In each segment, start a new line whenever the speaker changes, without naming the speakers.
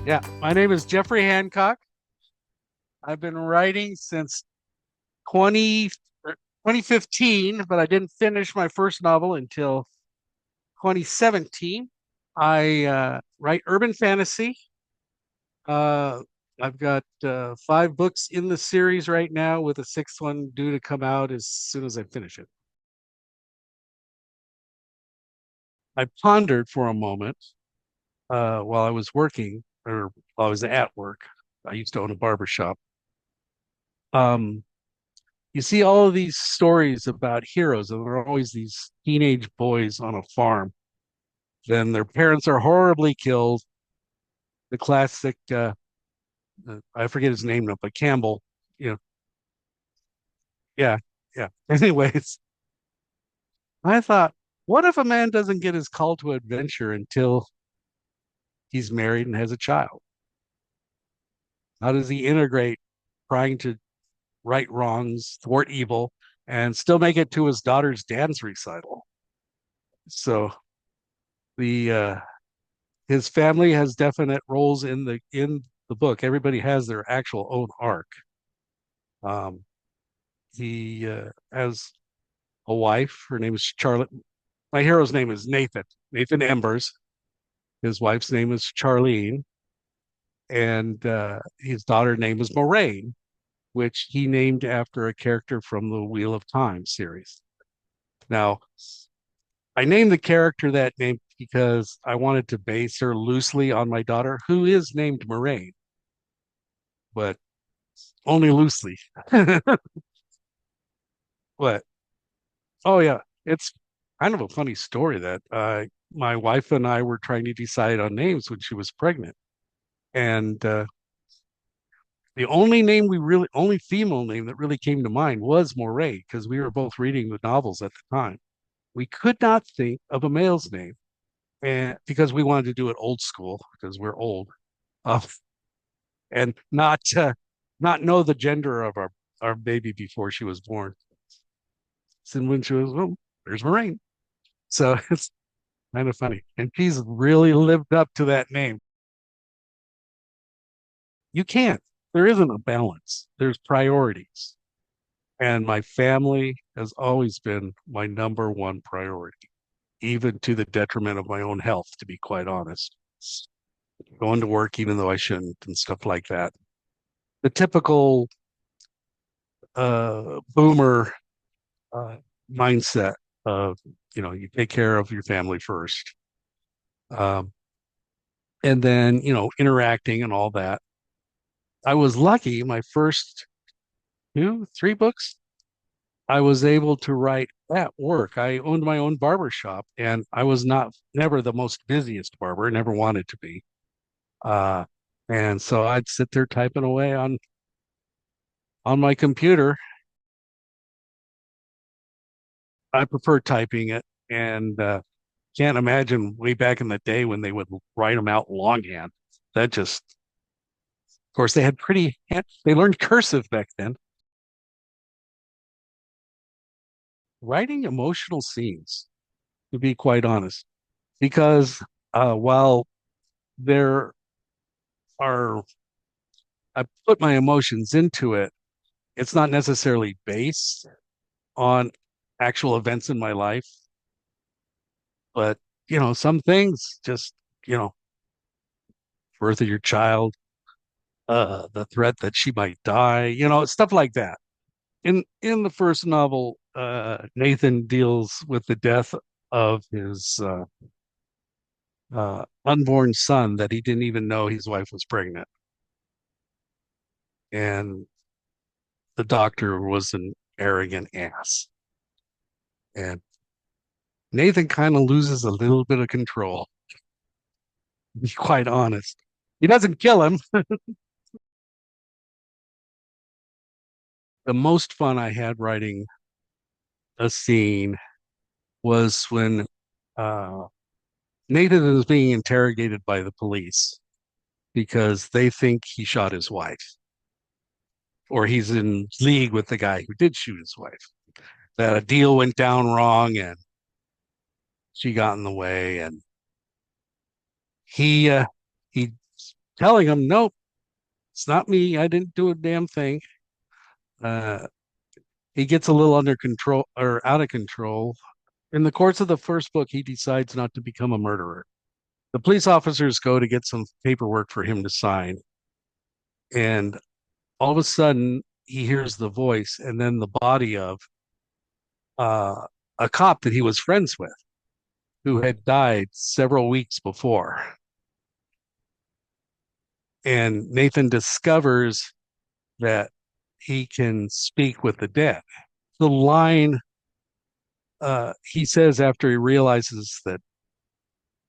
Yeah, my name is Jeffrey Hancock. I've been writing since 20, 2015, but I didn't finish my first novel until 2017. I write urban fantasy. Uh, I've got five books in the series right now, with a sixth one due to come out as soon as I finish it. I pondered for a moment while I was working, or while I was at work. I used to own a barber shop. Um, you see all of these stories about heroes, and they're always these teenage boys on a farm. Then their parents are horribly killed. The classic, I forget his name now, but Campbell, you know, yeah, yeah. Anyways, I thought, what if a man doesn't get his call to adventure until he's married and has a child? How does he integrate trying to right wrongs, thwart evil, and still make it to his daughter's dance recital? So the his family has definite roles in the book. Everybody has their actual own arc. Um, he has a wife. Her name is Charlotte. My hero's name is Nathan Embers. His wife's name is Charlene, and his daughter name is Moraine, which he named after a character from the Wheel of Time series. Now, I named the character that name because I wanted to base her loosely on my daughter, who is named Moraine, but only loosely. What? Oh yeah, it's kind of a funny story that my wife and I were trying to decide on names when she was pregnant, and the only female name that really came to mind was Moray, because we were both reading the novels at the time. We could not think of a male's name, and because we wanted to do it old school, because we're old, uh, and not know the gender of our baby before she was born. So when she was, oh, there's Moraine. So it's kind of funny. And she's really lived up to that name. You can't. There isn't a balance. There's priorities. And my family has always been my number one priority, even to the detriment of my own health, to be quite honest. Going to work even though I shouldn't and stuff like that. The typical boomer uh, mindset of, you take care of your family first. Um, and then, interacting and all that. I was lucky my first two, three books, I was able to write at work. I owned my own barber shop, and I was never the most busiest barber, never wanted to be. Uh, and so I'd sit there typing away on my computer. I prefer typing it, and can't imagine way back in the day when they would write them out longhand. That just, of course, they learned cursive back then. Writing emotional scenes, to be quite honest, because while there are, I put my emotions into it, it's not necessarily based on actual events in my life, but some things just, you know, birth of your child, the threat that she might die, stuff like that. In the first novel, Nathan deals with the death of his unborn son that he didn't even know his wife was pregnant. And the doctor was an arrogant ass. And Nathan kind of loses a little bit of control, to be quite honest. He doesn't kill him. The most fun I had writing a scene was when uh, Nathan is being interrogated by the police because they think he shot his wife, or he's in league with the guy who did shoot his wife. That a deal went down wrong and she got in the way, and he he telling him, nope, it's not me. I didn't do a damn thing. Uh, he gets a little under control or out of control. In the course of the first book, he decides not to become a murderer. The police officers go to get some paperwork for him to sign. And all of a sudden, he hears the voice and then the body of uh, a cop that he was friends with who had died several weeks before. And Nathan discovers that he can speak with the dead. The line he says after he realizes that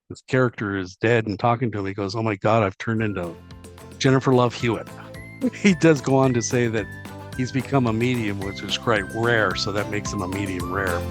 his character is dead and talking to him, he goes, "Oh my God, I've turned into Jennifer Love Hewitt." He does go on to say that he's become a medium, which is quite rare, so that makes him a medium rare.